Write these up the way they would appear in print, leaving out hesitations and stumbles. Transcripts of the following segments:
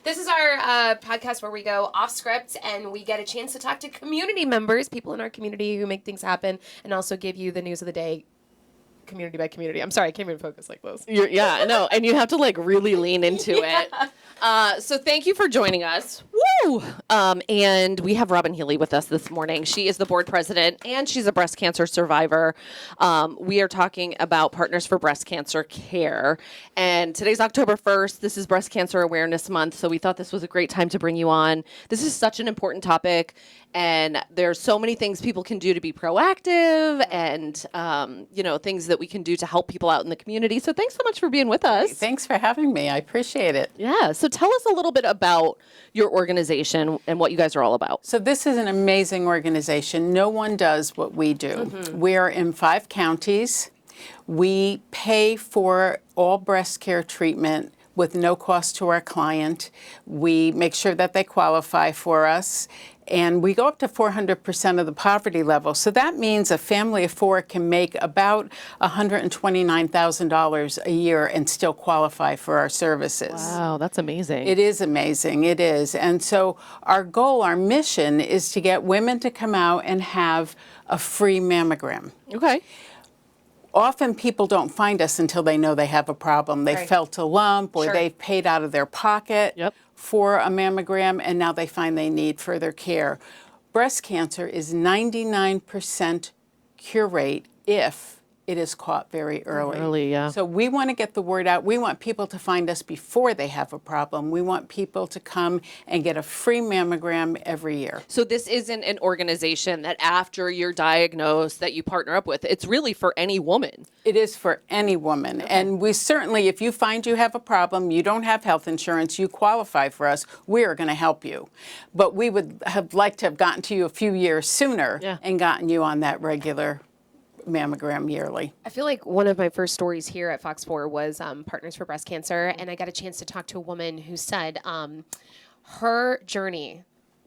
This is our podcast where we go off script and we get a chance to talk to community members, people in our community who make things happen, and also give you the news of the day community by community. I'm sorry, I can't even focus like this. No, and you have to like really lean into it. So thank you for joining us. Woo! And we have Robin Healy with us this morning. She is the board president and she's a breast cancer survivor. We are talking about Partners for Breast Cancer Care. And today's October 1st. This is Breast Cancer Awareness Month. So we thought this was a great time to bring you on. This is such an important topic. And there's so many things people can do to be proactive and, things that we can do to help people out in the community. So thanks so much for being with us. Thanks for having me. I appreciate it. Yeah. So tell us a little bit about your organization and what you guys are all about. So this is an amazing organization. No one does what we do. Mm-hmm. We're in 5 counties. We pay for all breast care treatment with no cost to our client. We make sure that they qualify for us. And we go up to 400% of the poverty level. So that means a family of 4 can make about $129,000 a year and still qualify for our services. Wow, that's amazing. It is amazing. It is. And so our goal, our mission is to get women to come out and have a free mammogram. Okay. Often people don't find us until they know they have a problem. They felt a lump or they've paid out of their pocket for a mammogram, and now they find they need further care. Breast cancer is 99% cure rate if it is caught very early. So we want to get the word out. We want people to find us before they have a problem. We want people to come and get a free mammogram every year. So this isn't an organization that after you're diagnosed that you partner up with. It's really for any woman. It is for any woman. Okay. And we certainly, if you find you have a problem, you don't have health insurance, you qualify for us, we are going to help you. But we would have liked to have gotten to you a few years sooner and gotten you on that regular mammogram yearly. I feel like one of my first stories here at Fox 4 was Partners for Breast Cancer, and I got a chance to talk to a woman who said her journey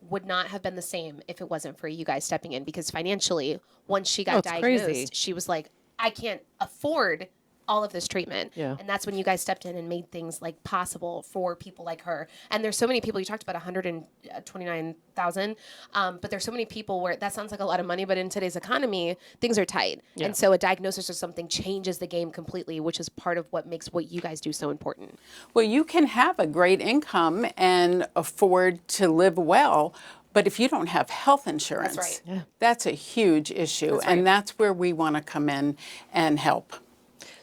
would not have been the same if it wasn't for you guys stepping in, because financially, once she got diagnosed, she was like, I can't afford all of this treatment. And that's when you guys stepped in and made things like possible for people like her. And there's so many people, you talked about 129,000, but there's so many people where that sounds like a lot of money, but in today's economy, things are tight. And so a diagnosis or something changes the game completely, which is part of what makes what you guys do so important. Well, you can have a great income and afford to live well, but if you don't have health insurance, that's a huge issue. And that's where we want to come in and help.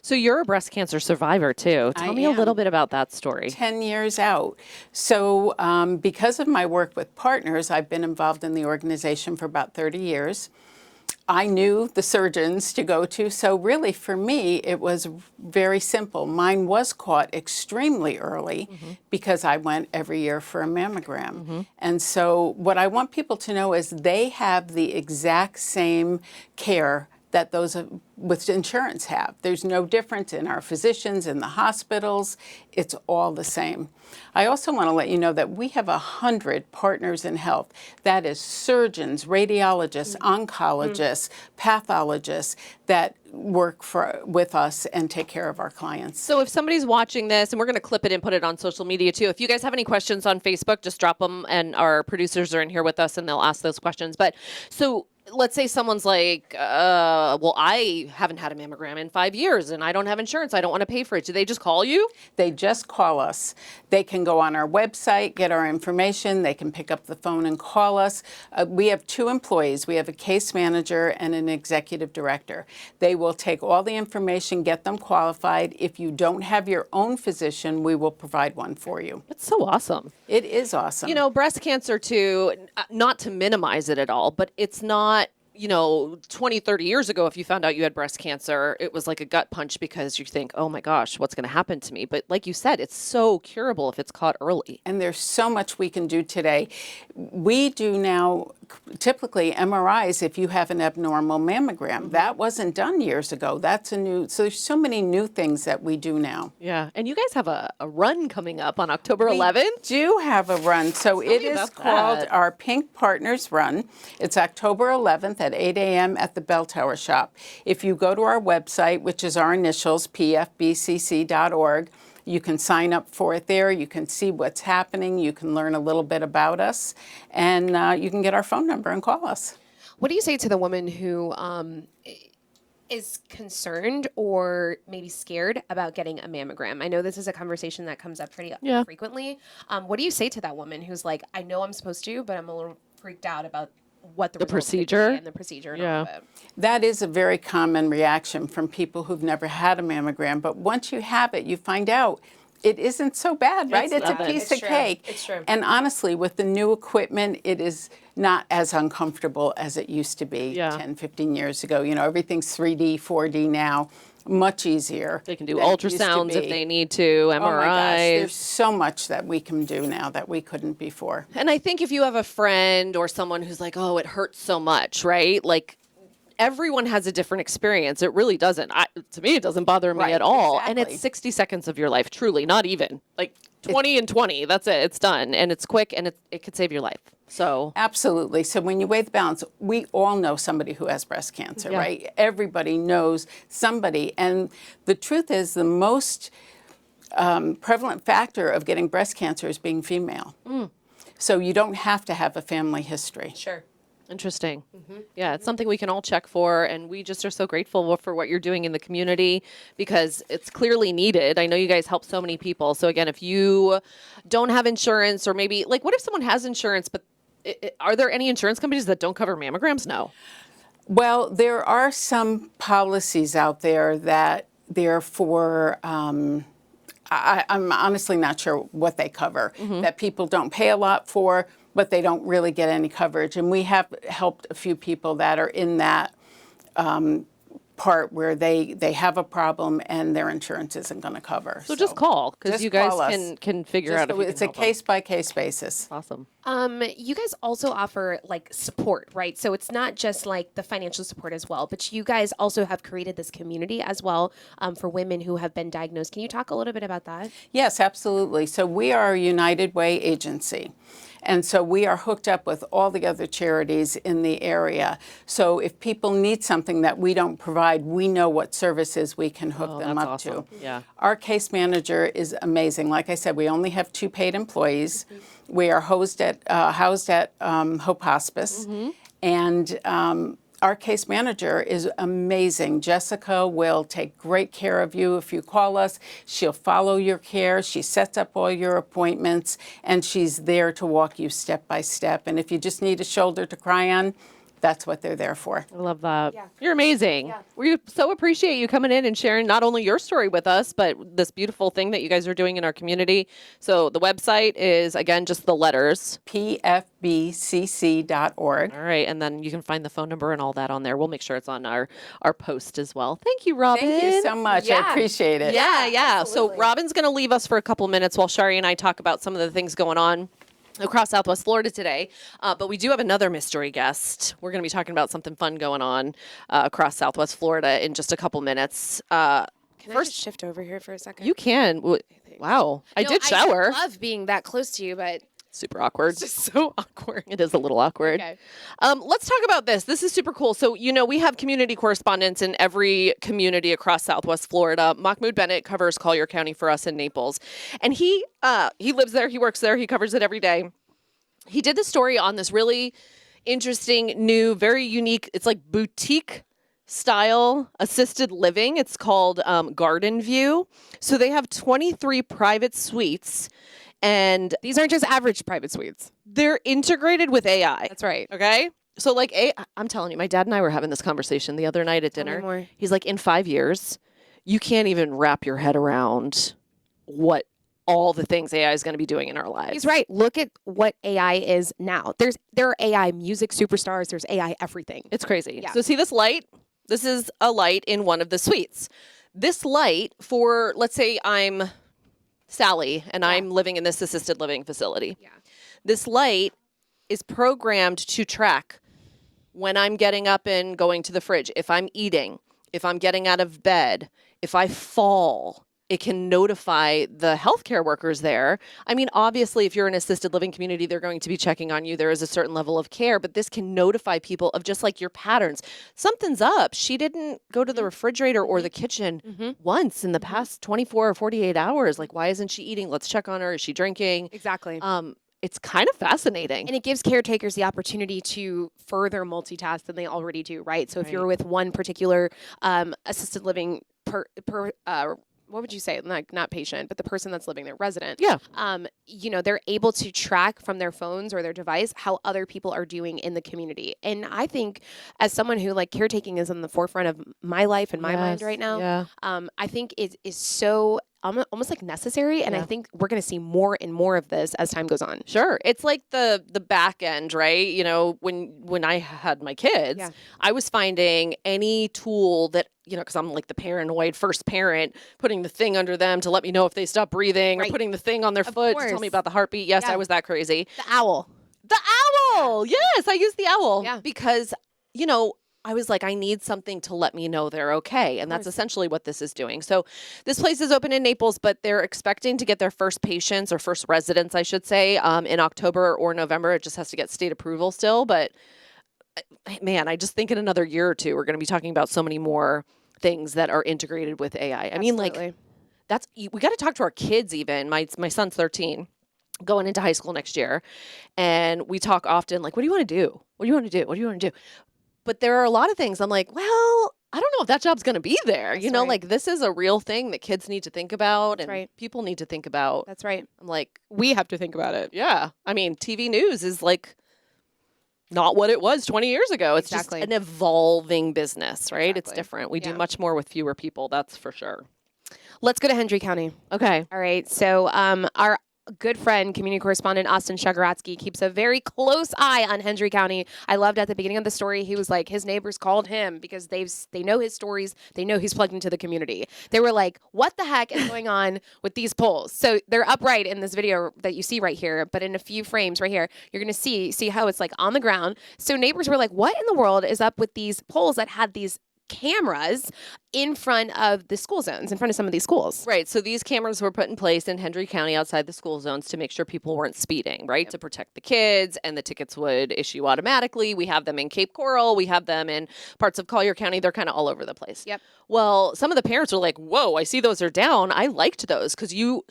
So you're a breast cancer survivor too. Tell me a little bit about that story. 10 years out. So because of my work with Partners, I've been involved in the organization for about 30 years. I knew the surgeons to go to. So really for me, it was very simple. Mine was caught extremely early because I went every year for a mammogram. And so what I want people to know is they have the exact same care that those with insurance have. There's no difference in our physicians, in the hospitals. It's all the same. I also want to let you know that we have 100 partners in health. That is surgeons, radiologists, oncologists, pathologists that work with us and take care of our clients. So if somebody's watching this, and we're going to clip it and put it on social media too. If you guys have any questions on Facebook, just drop them, and our producers are in here with us and they'll ask those questions. But so let's say someone's like, well, I haven't had a mammogram in 5 years and I don't have insurance. I don't want to pay for it. Do they just call you? They just call us. They can go on our website, get our information. They can pick up the phone and call us. We have 2 employees. We have a case manager and an executive director. They will take all the information, get them qualified. If you don't have your own physician, we will provide one for you. That's so awesome. It is awesome. You know, breast cancer too, not to minimize it at all, but it's not, 20, 30 years ago, if you found out you had breast cancer, it was like a gut punch because you think, oh my gosh, what's going to happen to me? But like you said, it's so curable if it's caught early. And there's so much we can do today. We do now typically MRIs if you have an abnormal mammogram. That wasn't done years ago. That's so there's so many new things that we do now. Yeah. And you guys have a run coming up on October 11th? We do have a run. So it is called our Pink Partners Run. It's October 11th at 8 a.m. at the Bell Tower Shop. If you go to our website, which is our initials, pfbcc.org, You can sign up for it there. You can see what's happening. You can learn a little bit about us. And you can get our phone number and call us. What do you say to the woman who is concerned or maybe scared about getting a mammogram? I know this is a conversation that comes up pretty frequently. What do you say to that woman who's like, I know I'm supposed to, but I'm a little freaked out about what the results could be procedure? and the procedure and all of it? That is a very common reaction from people who've never had a mammogram. But once you have it, you find out it isn't so bad, right? It's a piece of cake. It's true. And honestly, with the new equipment, it is not as uncomfortable as it used to be 10, 15 years ago. You know, everything's 3D, 4D now, much easier. They can do than it used to ultrasounds if be. they need to, MRIs. Oh my gosh, there's so much that we can do now that we couldn't before. And I think if you have a friend or someone who's like, oh, it hurts so much, right? Like, everyone has a different experience. It really doesn't. To me, it doesn't bother me Right, at all. And exactly. it's 60 seconds of your life, truly, not even. Like 20 and 20, that's it. It's done. And it's quick and it could save your life. So Absolutely. So when you weigh the balance, we all know somebody who has breast cancer, right? Everybody knows somebody. And the truth is the most prevalent factor of getting breast cancer is being female. So you don't have to have a family history. Sure. interesting. Yeah, it's something we can all check for. And we just are so grateful for what you're doing in the community because it's clearly needed. I know you guys help so many people. So again, if you don't have insurance or maybe like what if someone has insurance, but are there any insurance companies that don't cover mammograms? No. Well, there are some policies out there that they're for, I'm honestly not sure what they cover, that people don't pay a lot for, but they don't really get any coverage. And we have helped a few people that are in that part where they have a problem and their insurance isn't going to cover. So just call because just you guys call us. can figure out if you It's can a help 'em. case-by-case basis. Awesome. You guys also offer like support, right? So it's not just like the financial support as well, but you guys also have created this community as well for women who have been diagnosed. Can you talk a little bit about that? Yes, absolutely. So we are a United Way agency. And so we are hooked up with all the other charities in the area. So if people need something that we don't provide, we know what services we can hook them that's up awesome. to. Yeah. Our case manager is amazing. Like I said, we only have 2 paid employees. We are housed at Hope Hospice. And our case manager is amazing. Jessica will take great care of you if you call us. She'll follow your care. She sets up all your appointments, and she's there to walk you step by step. And if you just need a shoulder to cry on, that's what they're there for. I love that. You're amazing. We so appreciate you coming in and sharing not only your story with us, but this beautiful thing that you guys are doing in our community. So the website is, again, just the letters. pfbcc.org. All right. And then you can find the phone number and all that on there. We'll make sure it's on our post as well. Thank you, Robin. Thank you so much. I appreciate it. Yeah. So Robin's going to leave us for a couple minutes while Shari and I talk about some of the things going on across Southwest Florida today. But we do have another mystery guest. We're going to be talking about something fun going on across Southwest Florida in just a couple minutes. Can I just shift over here for a second? You can. Wow. I No, did shower. I love being that close to you, but Super awkward. it's just so awkward. It is a little awkward. Okay. Let's talk about this. This is super cool. So, we have community correspondents in every community across Southwest Florida. Mahmoud Bennett covers Collier County for us in Naples. And he lives there. He works there. He covers it every day. He did the story on this really interesting, new, very unique, it's like boutique style assisted living. It's called Garden View. So they have 23 private suites. And These aren't just average private suites. they're integrated with AI. That's right. Okay. So I'm telling you, my dad and I were having this conversation the other night at dinner. more. He's like, in 5 years, you can't even wrap your head around what all the things AI is going to be doing in our lives. He's right. Look at what AI is now. There are AI music superstars. There's AI everything. It's crazy. Yeah. So see this light? This is a light in one of the suites. This light for, let's say I'm Sally and I'm living in this assisted living facility. Yeah. This light is programmed to track when I'm getting up and going to the fridge, if I'm eating, if I'm getting out of bed, if I fall, It can notify the healthcare workers there. I mean, obviously, if you're in an assisted living community, they're going to be checking on you. There is a certain level of care, but this can notify people of just like your patterns. Something's up. She didn't go to the refrigerator or the kitchen once in the past 24 or 48 hours. Like, why isn't she eating? Let's check on her. Is she drinking? Exactly. It's kind of fascinating. And it gives caretakers the opportunity to further multitask than they already do, right? So if you're with one particular assisted living what would you say? Like not patient, but the person that's living there, resident. Yeah. You know, they're able to track from their phones or their device how other people are doing in the community. And I think as someone who like caretaking is on the forefront of my life and my mind right now, Yeah. I think it is so almost like necessary. And I think we're going to see more and more of this as time goes on. Sure. It's like the back end, right? You know, when I had my kids, I was finding any tool that, you know, because I'm like the paranoid first parent, putting the thing under them to let me know if they stop breathing or putting the thing on their foot to tell me about the heartbeat. Yes, I was that crazy. The owl. The owl. Yes, I used the owl. Yeah. Because, you know, I was like, I need something to let me know they're okay. And that's essentially what this is doing. So this place is open in Naples, but they're expecting to get their first patients or first residents, I should say, in October or November. It just has to get state approval still. But man, I just think in another year or two, we're going to be talking about so many more things that are integrated with AI. I mean, like, we got to talk to our kids even. My son's 13. Going into high school next year. And we talk often like, what do you want to do? What do you want to do? What do you want to do? But there are a lot of things I'm like, well, I don't know if that job's going to be there. You know, like this is a real thing that kids need to think about and people need to think about. That's right. I'm like, We have to think about it. yeah. I mean, TV news is like not what it was 20 years ago. It's just an evolving business, right? It's different. We do much more with fewer people. That's for sure. Let's go to Hendry County. Okay. All right. So our good friend, community correspondent Austin Shagaratsky keeps a very close eye on Hendry County. I loved at the beginning of the story, he was like, his neighbors called him because they know his stories. They know he's plugged into the community. They were like, what the heck is going on with these poles? So they're upright in this video that you see right here, but in a few frames right here, you're going to see how it's like on the ground. So neighbors were like, what in the world is up with these poles that had these cameras in front of the school zones, in front of some of these schools? Right. So these cameras were put in place in Hendry County outside the school zones to make sure people weren't speeding, right? To protect the kids, and the tickets would issue automatically. We have them in Cape Coral. We have them in parts of Collier County. They're kind of all over the place. Yep. Well, some of the parents were like, whoa, I see those are down. I liked those because you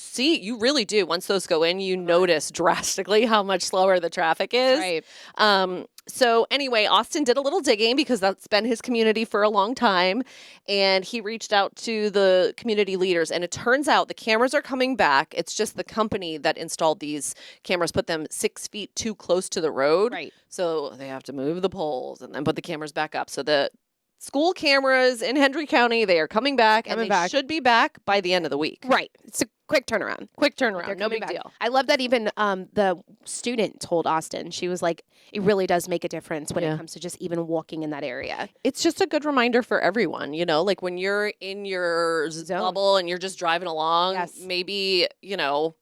really do. Once those go in, you notice drastically how much slower the traffic is. Right. So anyway, Austin did a little digging because that's been his community for a long time. And he reached out to the community leaders, and it turns out the cameras are coming back. It's just the company that installed these cameras put them 6 feet too close to the road. Right. So they have to move the poles and then put the cameras back up. So the school cameras in Hendry County, they are coming back, and they should be back by the end of the week. Right. It's a quick turnaround. Quick turnaround. They're No coming big back. deal. I love that even the student told Austin, she was like, it really does make a difference when it comes to just even walking in that area. It's just a good reminder for everyone, you know, like when you're in your bubble and you're just driving along, maybe, you know,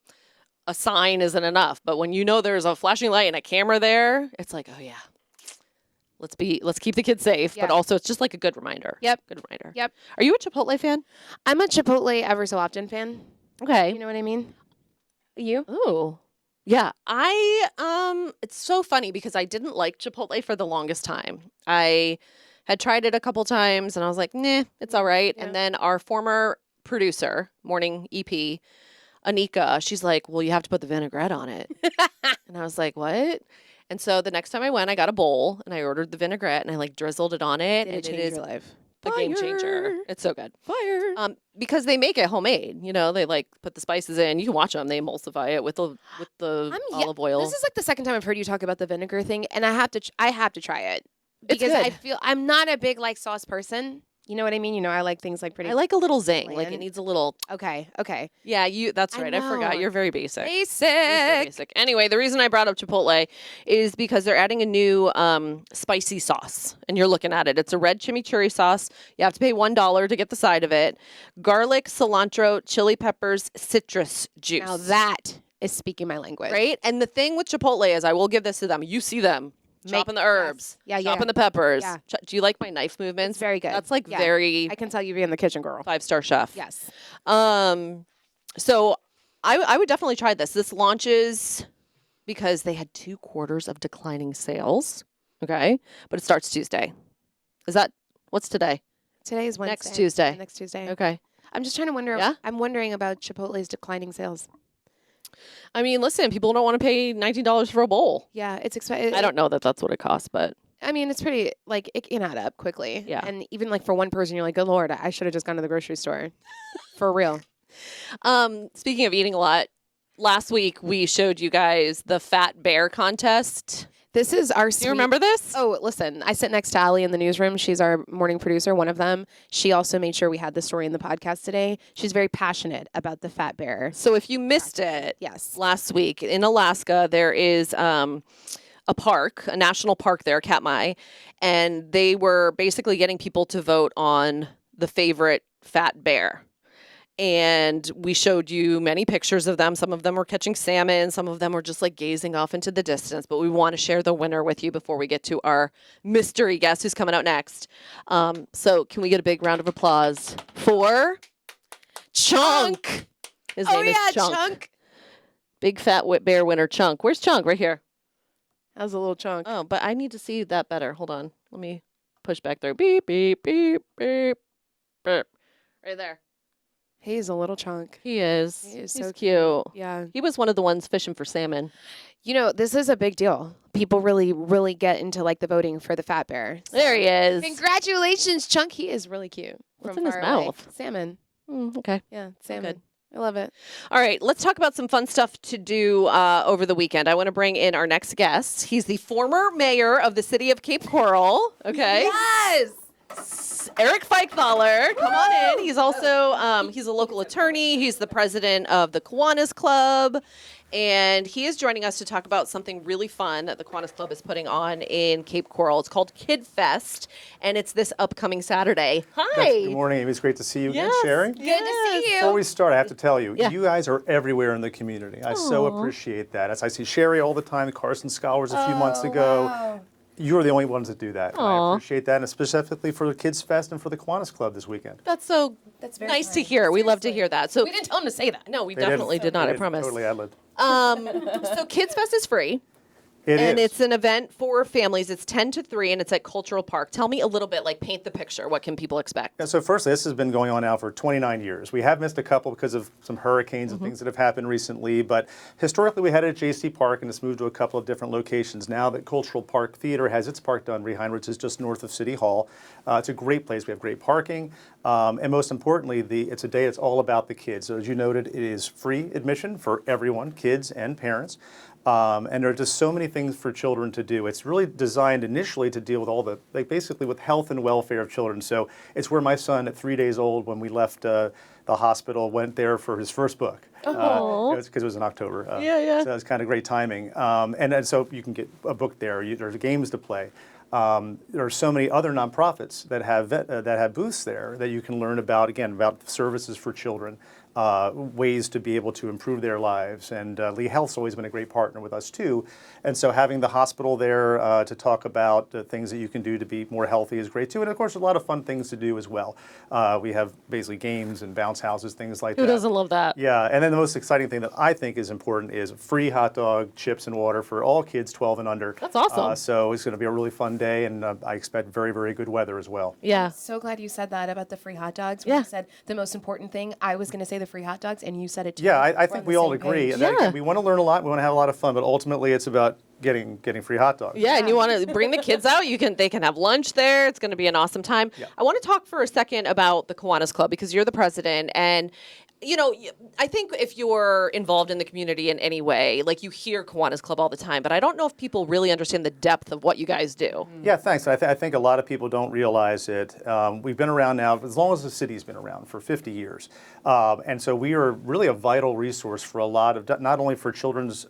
a sign isn't enough. But when you know there's a flashing light and a camera there, it's like, oh yeah. Let's keep the kids safe, but also it's just like a good reminder. Yep. Good reminder. Yep. Are you a Chipotle fan? I'm a Chipotle ever so often fan. Okay. You know what I mean? You? Oh. Yeah. It's so funny because I didn't like Chipotle for the longest time. I had tried it a couple times and I was like, nah, it's all right. Yeah. And then our former producer, morning EP, Anika, she's like, well, you have to put the vinaigrette on it. And I was like, what? And so the next time I went, I got a bowl and I ordered the vinaigrette and I like drizzled it on it. Did it change your life? A game changer. It's so good. Fire. Because they make it homemade. You know, they like put the spices in. You can watch them. They emulsify it with the olive oil. This is like the second time I've heard you talk about the vinegar thing, and I have to try it It's because good. I feel I'm not a big like sauce person. You know what I mean? You know, I like things like pretty. I like a little zing. Like it bland. needs a little. Okay. Yeah, that's right. I forgot. know. You're very basic. You're so Basic. basic. Anyway, the reason I brought up Chipotle is because they're adding a new spicy sauce, and you're looking at it. It's a red chimichurri sauce. You have to pay $1 to get the side of it. Garlic, cilantro, chili peppers, citrus juice. Now that is speaking my language. Right? And the thing with Chipotle is, I will give this to them. You see them chopping the herbs, Yeah, yeah. chopping the peppers. Yeah. Do you like my knife movements? It's very good. That's like Yeah. very I can tell you being the kitchen girl. 5-star chef. Yes. So I would definitely try this. This launches because they had 2 quarters of declining sales. Okay. But it starts Tuesday. What's today? Today is Wednesday. Next Tuesday. Next Tuesday. Okay. I'm just trying to wonder. Yeah? I'm wondering about Chipotle's declining sales. I mean, listen, people don't want to pay $19 for a bowl. Yeah, it's expensive. I don't know that that's what it costs, but I mean, it's pretty, like, it can add up quickly. Yeah. And even, like, for one person, you're like, good Lord, I should have just gone to the grocery store. For real. speaking of eating a lot, last week we showed you guys the Fat Bear contest. This is our Do you remember this? Oh, listen, I sit next to Allie in the newsroom. She's our morning producer, one of them. She also made sure we had the story in the podcast today. She's very passionate about the Fat Bear. So if you missed it, Yes. last week in Alaska, there is a park, a national park there, Katmai, and they were basically getting people to vote on the favorite fat bear. And we showed you many pictures of them. Some of them were catching salmon. Some of them were just like gazing off into the distance. But we want to share the winner with you before we get to our mystery guest who's coming out next. So can we get a big round of applause for Chunk? His name is Chunk. Big fat bear winner, Chunk. Where's Chunk? Right here. That was a little chunk. Oh, but I need to see that better. Hold on. Let me push back through. Beep, beep, beep, beep, beep. Right there. He's a little chunk. He is. He is He's so cute. Yeah. He was one of the ones fishing for salmon. You know, this is a big deal. People really, really get into, like, the voting for the Fat Bear. So There he is. congratulations, Chunk. He is really cute. What's from in his far away. mouth? Salmon. Okay. Yeah, salmon. good. I love it. All right. Let's talk about some fun stuff to do over the weekend. I want to bring in our next guest. He's the former mayor of the city of Cape Coral. Okay. Yes. Eric Feichthaler, come on in. He's also he's a local attorney. He's the president of the Kiwanis Club, and he is joining us to talk about something really fun that the Kiwanis Club is putting on in Cape Coral. It's called Kid Fest, and it's this upcoming Saturday. Hi. Good morning, Amy. It's great to see you again, Sherry. Good to see you. Before we start, I have to tell you, Yeah. you guys are everywhere in the community. I so appreciate that. As I see Sherry all the time, Carson Scholars a few months ago. You're the only ones that do that. And I appreciate that, and specifically for the Kids Fest and for the Kiwanis Club this weekend. That's so very nice to kind. hear. We love to hear that. So We didn't tell him to say that. no, we They didn't. definitely did not. They I didn't. promise. Totally ad-libbed. So Kids Fest is free. It is. It's an event for families. It's 10 to 3, and it's at Cultural Park. Tell me a little bit, like paint the picture. What can people expect? Yeah, so firstly, this has been going on now for 29 years. We have missed a couple because of some hurricanes and things that have happened recently, but historically we had it at J.C. Park, and it's moved to a couple of different locations. Now that Cultural Park Theater has its park done, Rehind, which is just north of City Hall. It's a great place. We have great parking, and most importantly, it's a day that's all about the kids. So as you noted, it is free admission for everyone, kids and parents. And there are just so many things for children to do. It's really designed initially to deal with all basically with health and welfare of children. So it's where my son at 3 days old, when we left the hospital, went there for his first book. Because it was in October. Yeah. So it was kind of great timing. And so you can get a book there. There's games to play. There are so many other nonprofits that have booths there that you can learn about services for children. Ways to be able to improve their lives. And Lee Health's always been a great partner with us too. And so having the hospital there to talk about things that you can do to be more healthy is great too. And of course, a lot of fun things to do as well. We have basically games and bounce houses, things like that. Who doesn't love that? Yeah, and then the most exciting thing that I think is important is free hot dog, chips, and water for all kids 12 and under. That's awesome. So it's going to be a really fun day, and I expect very, very good weather as well. Yeah. So glad you said that about the free hot dogs. When Yeah. you said the most important thing, I was going to say the free hot dogs, and you said it too. Yeah, I We're on think the we all same agree. page. And that, Yeah. again, we want to learn a lot. We want to have a lot of fun, but ultimately it's about getting free hot dogs. Yeah, and you want to bring the kids out. They can have lunch there. It's going to be an awesome time. Yeah. I want to talk for a second about the Kiwanis Club because you're the president, and you know, I think if you're involved in the community in any way, like you hear Kiwanis Club all the time, but I don't know if people really understand the depth of what you guys do. Yeah, thanks. I think a lot of people don't realize it. We've been around now as long as the city's been around, for 50 years. And so we are really a vital resource for a lot of, not only for children's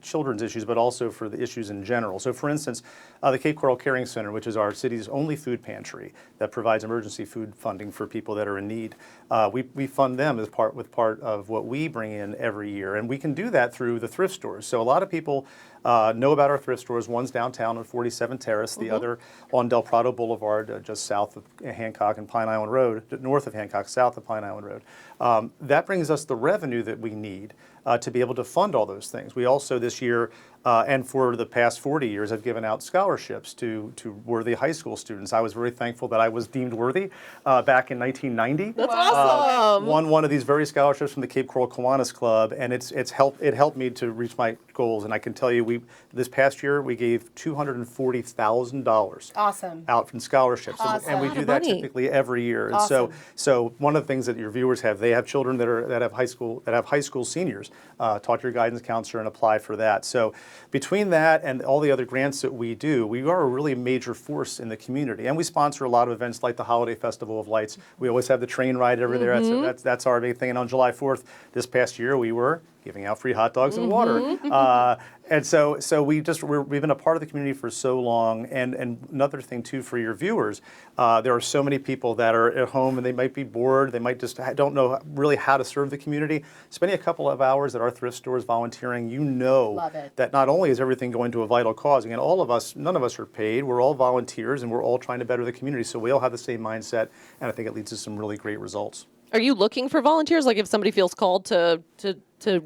children's issues, but also for the issues in general. So for instance, the Cape Coral Caring Center, which is our city's only food pantry that provides emergency food funding for people that are in need, we fund them as part of what we bring in every year. And we can do that through the thrift stores. So a lot of people know about our thrift stores. One's downtown on 47 Terrace, the other on Del Prado Boulevard, just south of Hancock and Pine Island Road, north of Hancock, south of Pine Island Road. That brings us the revenue that we need to be able to fund all those things. We also this year, and for the past 40 years, have given out scholarships to worthy high school students. I was very thankful that I was deemed worthy back in 1990. That's awesome. Won one of these very scholarships from the Cape Coral Kiwanis Club, and it helped me to reach my goals. And I can tell you, this past year we gave $240,000 Awesome. out from scholarships, and we Awesome. do that Money. typically every year. And Awesome. so one of the things that your viewers have, they have children that have high school seniors. Talk to your guidance counselor and apply for that. So between that and all the other grants that we do, we are a really major force in the community. And we sponsor a lot of events like the Holiday Festival of Lights. We always have the train ride over there. That's our big thing. And on July 4th this past year, we were giving out free hot dogs and water. And so we've been a part of the community for so long. And another thing too for your viewers, there are so many people that are at home and they might be bored. They might just don't know really how to serve the community. Spending a couple of hours at our thrift stores volunteering, Love it. that not only is everything going to a vital cause, again, all of us, none of us are paid. We're all volunteers and we're all trying to better the community. So we all have the same mindset, and I think it leads to some really great results. Are you looking for volunteers? Like if somebody feels called to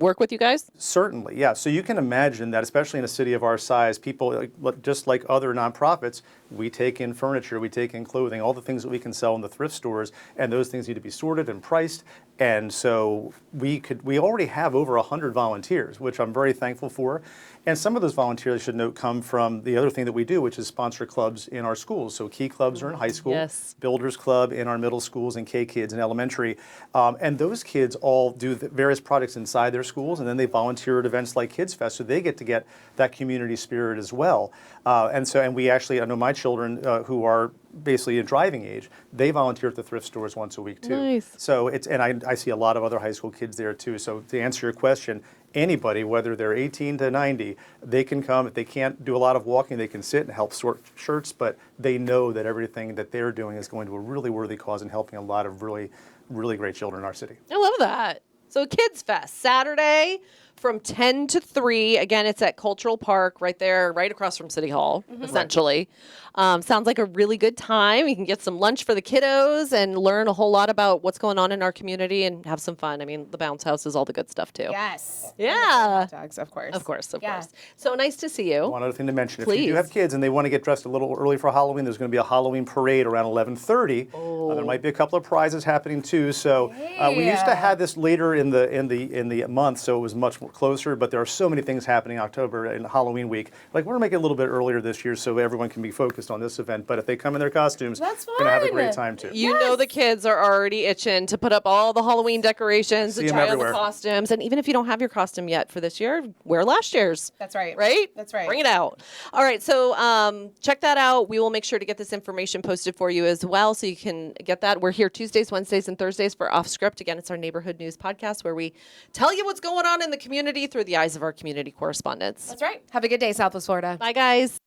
work with you guys? Certainly, yeah. So you can imagine that, especially in a city of our size, people, just like other nonprofits, we take in furniture, we take in clothing, all the things that we can sell in the thrift stores, and those things need to be sorted and priced. And so we already have over 100 volunteers, which I'm very thankful for. And some of those volunteers, I should note, come from the other thing that we do, which is sponsor clubs in our schools. So Key Clubs are in high school, Yes. Builders Club in our middle schools, and K Kids in elementary. And those kids all do the various projects inside their schools, and then they volunteer at events like Kids Fest, so they get to get that community spirit as well. And we actually, I know my children who are basically in driving age, they volunteer at the thrift stores once a week too. Nice. So I see a lot of other high school kids there too. So to answer your question, anybody, whether they're 18 to 90, they can come. If they can't do a lot of walking, they can sit and help sort shirts, but they know that everything that they're doing is going to a really worthy cause and helping a lot of really, really great children in our city. I love that. So Kids Fest, Saturday from 10 to 3. Again, it's at Cultural Park right there, right across from City Hall, essentially. Sounds like a really good time. You can get some lunch for the kiddos and learn a whole lot about what's going on in our community and have some fun. I mean, the bounce house is all the good stuff, too. Yes. Yeah. Hot dogs, of course. Of course, of Yeah. course. So nice to see you. One other thing to mention, if Please. you do have kids and they want to get dressed a little early for Halloween, there's going to be a Halloween parade around 11:30. There might be a couple of prizes happening too. So we used to have this later in the month, so it was much more closer. But there are so many things happening October and Halloween week. Like we're going to make it a little bit earlier this year so everyone can be focused on this event. But if they come in their costumes, That's they're going to have a fun. great time too. You know the kids are already itching to put up all the Halloween decorations, See to 'em try all the everywhere. costumes. And even if you don't have your costume yet for this year, wear last year's. That's right. Right? That's right. Bring it out. All right. So check that out. We will make sure to get this information posted for you as well so you can get that. We're here Tuesdays, Wednesdays, and Thursdays for Off Script. Again, it's our neighborhood news podcast where we tell you what's going on in the community through the eyes of our community correspondents. That's right. Have a good day, Southwest Florida. Bye, guys.